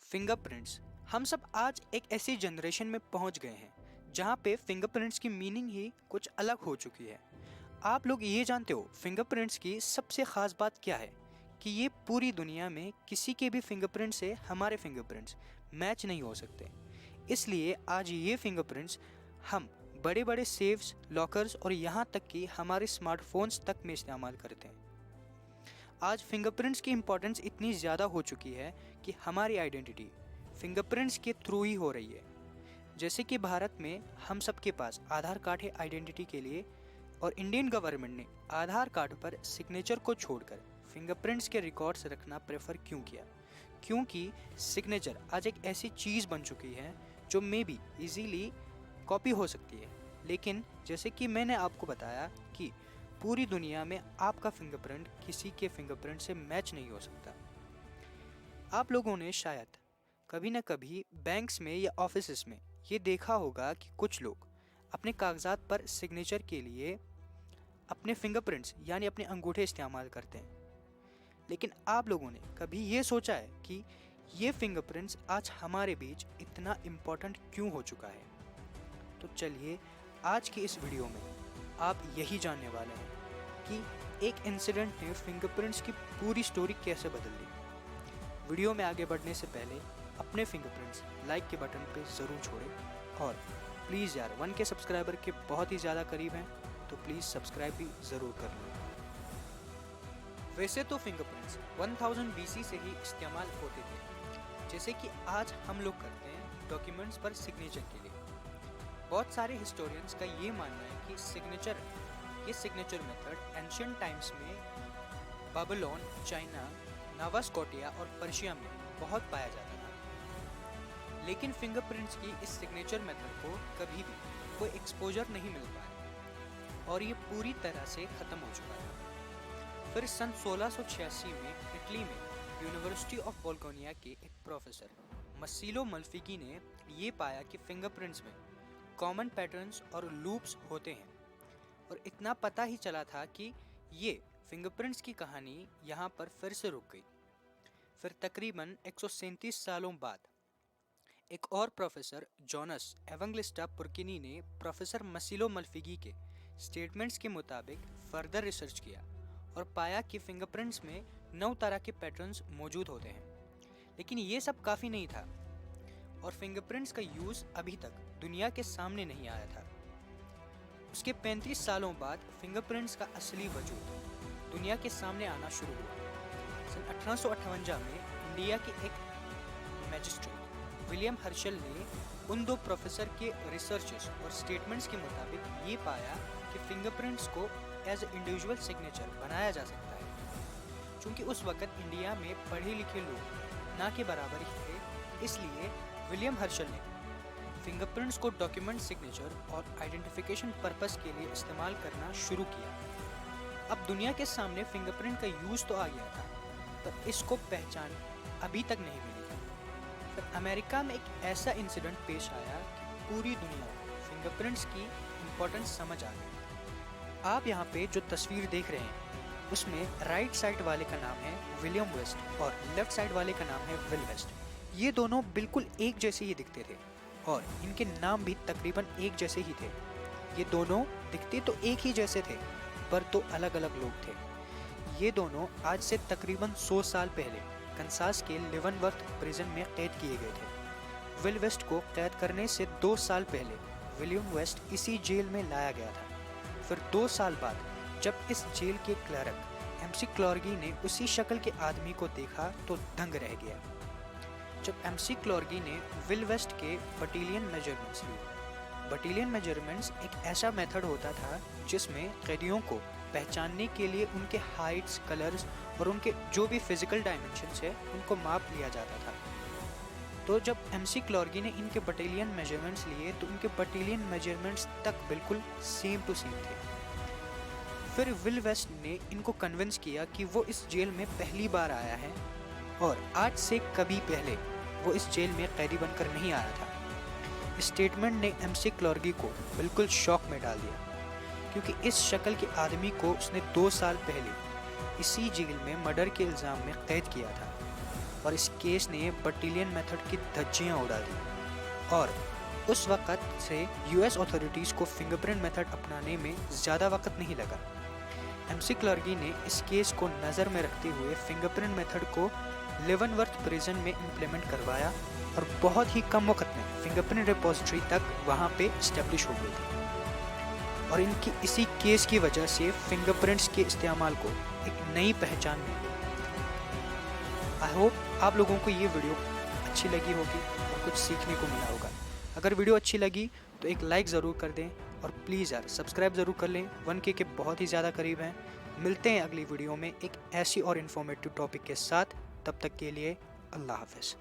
Fingerprints. हम सब आज एक ऐसी जनरेशन में पहुंच गए हैं जहां पे फिंगरप्रिंट्स की मीनिंग ही कुछ अलग हो चुकी है। आप लोग ये जानते हो फिंगरप्रिंट्स की सबसे ख़ास बात क्या है? कि ये पूरी दुनिया में किसी के भी फिंगरप्रिंट से हमारे फिंगरप्रिंट्स मैच नहीं हो सकते। इसलिए आज ये फिंगरप्रिंट्स हम बड़े बड़े सेफ्स, लॉकर्स और यहाँ तक कि हमारे स्मार्टफोन्स तक में इस्तेमाल करते हैं। आज फिंगरप्रिंट्स की इम्पोर्टेंस इतनी ज़्यादा हो चुकी है कि हमारी आइडेंटिटी फिंगरप्रिंट्स के थ्रू ही हो रही है। जैसे कि भारत में हम सबके पास आधार कार्ड है आइडेंटिटी के लिए, और इंडियन गवर्नमेंट ने आधार कार्ड पर सिग्नेचर को छोड़कर फिंगरप्रिंट्स के रिकॉर्ड्स रखना प्रेफर क्यों किया? क्योंकि सिग्नेचर आज एक ऐसी चीज़ बन चुकी है जो मे बी इजीली कॉपी हो सकती है, लेकिन जैसे कि मैंने आपको बताया कि पूरी दुनिया में आपका फिंगरप्रिंट किसी के फिंगरप्रिंट से मैच नहीं हो सकता। आप लोगों ने शायद कभी ना कभी बैंक्स में या ऑफिसेस में ये देखा होगा कि कुछ लोग अपने कागजात पर सिग्नेचर के लिए अपने फिंगरप्रिंट्स यानी अपने अंगूठे इस्तेमाल करते हैं। लेकिन आप लोगों ने कभी ये सोचा है कि ये फिंगरप्रिंट्स आज हमारे बीच इतना इम्पोर्टेंट क्यों हो चुका है? तो चलिए आज की इस वीडियो में आप यही जानने वाले हैं कि एक इंसिडेंट ने फिंगरप्रिंट्स की पूरी स्टोरी कैसे बदल दी। वीडियो में आगे बढ़ने से पहले अपने फिंगरप्रिंट्स लाइक के बटन पे ज़रूर छोड़ें, और प्लीज़ यार 1K सब्सक्राइबर के बहुत ही ज़्यादा करीब हैं, तो प्लीज़ सब्सक्राइब भी ज़रूर कर लें। वैसे तो फिंगरप्रिंट्स 1000 BC से ही इस्तेमाल होते थे, जैसे कि आज हम लोग करते हैं डॉक्यूमेंट्स पर सिग्नेचर के लिए। बहुत सारे हिस्टोरियंस का ये मानना है कि ये सिग्नेचर मेथड एंशियंट टाइम्स में बाबिलोन, चाइना, नवा स्कॉटिया और पर्शिया में बहुत पाया जाता था। लेकिन फिंगरप्रिंट्स की इस सिग्नेचर मेथड को कभी भी कोई एक्सपोजर नहीं मिल पाया और ये पूरी तरह से ख़त्म हो चुका था। फिर सन 1686 में इटली में यूनिवर्सिटी ऑफ बोल्गोनिया के एक प्रोफेसर मसीलो मल्फिगी ने ये पाया कि फिंगरप्रिंट्स में कॉमन पैटर्न्स और लूप्स होते हैं, और इतना पता ही चला था कि ये फिंगरप्रिंट्स की कहानी यहाँ पर फिर से रुक गई। फिर तकरीबन 137 सालों बाद एक और प्रोफेसर जोनस एवंगलिस्टा पुरकिनी ने प्रोफेसर मसीलो मल्फिगी के स्टेटमेंट्स के मुताबिक फर्दर रिसर्च किया और पाया कि फिंगरप्रिंट्स में 9 तरह के पैटर्न्स मौजूद होते हैं। लेकिन ये सब काफ़ी नहीं था और फिंगरप्रिंट्स का यूज़ अभी तक दुनिया के सामने नहीं आया था। उसके 35 सालों बाद फिंगरप्रिंट्स का असली वजूद दुनिया के सामने आना शुरू हुआ। सन 1858 में इंडिया के एक मैजिस्ट्रेट विलियम हर्शल ने उन 2 प्रोफेसर के रिसर्चेस और स्टेटमेंट्स के मुताबिक ये पाया कि फिंगरप्रिंट्स को एज ए इंडिविजुअल सिग्नेचर बनाया जा सकता है। चूँकि उस वक़्त इंडिया में पढ़े लिखे लोग ना के बराबर ही थे, इसलिए विलियम हर्शल ने फिंगरप्रिंट्स को डॉक्यूमेंट सिग्नेचर और आइडेंटिफिकेशन पर्पस के लिए इस्तेमाल करना शुरू किया। अब दुनिया के सामने फिंगरप्रिंट का यूज़ तो आ गया था, पर इसको पहचान अभी तक नहीं मिली थी। फिर अमेरिका में एक ऐसा इंसिडेंट पेश आया कि पूरी दुनिया को फिंगरप्रिंट्स की इम्पोर्टेंस समझ आ गई। आप यहाँ पे जो तस्वीर देख रहे हैं उसमें राइट साइड वाले का नाम है विलियम वेस्ट और लेफ्ट साइड वाले का नाम है विल वेस्ट। ये दोनों बिल्कुल एक जैसे ही दिखते थे और इनके नाम भी तकरीबन एक जैसे ही थे। ये दोनों दिखते तो एक ही जैसे थे, पर तो अलग अलग लोग थे। ये दोनों आज से तकरीबन 100 साल पहले कंसास के लेवनवर्थ प्रिजन में कैद किए गए थे। विल वेस्ट को कैद करने से 2 साल पहले विलियम वेस्ट इसी जेल में लाया गया था। फिर 2 साल बाद जब इस जेल के क्लर्क MC क्लॉर्गी ने उसी शक्ल के आदमी को देखा तो दंग रह गया। जब MC क्लॉर्गी ने विल वेस्ट के बटालियन मेजरमेंट्स लिए। बटालियन मेजरमेंट्स एक ऐसा मेथड होता था जिसमें कैदियों को पहचानने के लिए उनके हाइट्स, कलर्स और उनके जो भी फिजिकल डायमेंशंस है उनको माप लिया जाता था। तो जब MC क्लॉर्गी ने इनके बटालियन मेजरमेंट्स लिए तो उनके बटालियन मेजरमेंट्स तक बिल्कुल सेम टू सेम थे। फिर विल वेस्ट ने इनको कन्विंस किया कि वो इस जेल में पहली बार आया है और आज से कभी पहले वो इस जेल में कैदी बनकर नहीं आया था। इस स्टेटमेंट ने MC क्लॉर्गी को बिल्कुल शॉक में डाल दिया, क्योंकि इस शक्ल के आदमी को उसने 2 साल पहले इसी जेल में मर्डर के इल्ज़ाम में कैद किया था। और इस केस ने बर्टिलियन मेथड की धज्जियां उड़ा दी और उस वक़्त से यूएस अथॉरिटीज़ को फिंगरप्रिंट मेथड अपनाने में ज़्यादा वक्त नहीं लगा। एमसी क्लर्गी ने इस केस को नज़र में रखते हुए फिंगरप्रिंट मेथड को लेवनवर्थ प्रिजन में इम्प्लीमेंट करवाया और बहुत ही कम वक्त में फिंगरप्रिंट रिपोजिटरी तक वहाँ पे इस्टेब्लिश हो गई थी और इनकी इसी केस की वजह से फिंगरप्रिंट्स के इस्तेमाल को एक नई पहचान मिल गई। आई होप आप लोगों को ये वीडियो अच्छी लगी होगी और कुछ सीखने को मिला होगा। अगर वीडियो अच्छी लगी तो एक लाइक ज़रूर कर दें और प्लीज़ यार सब्सक्राइब ज़रूर कर लें। 1K के बहुत ही ज़्यादा करीब हैं। मिलते हैं अगली वीडियो में एक ऐसी और इन्फॉर्मेटिव टॉपिक के साथ। तब तक के लिए अल्लाह हाफ़िज़।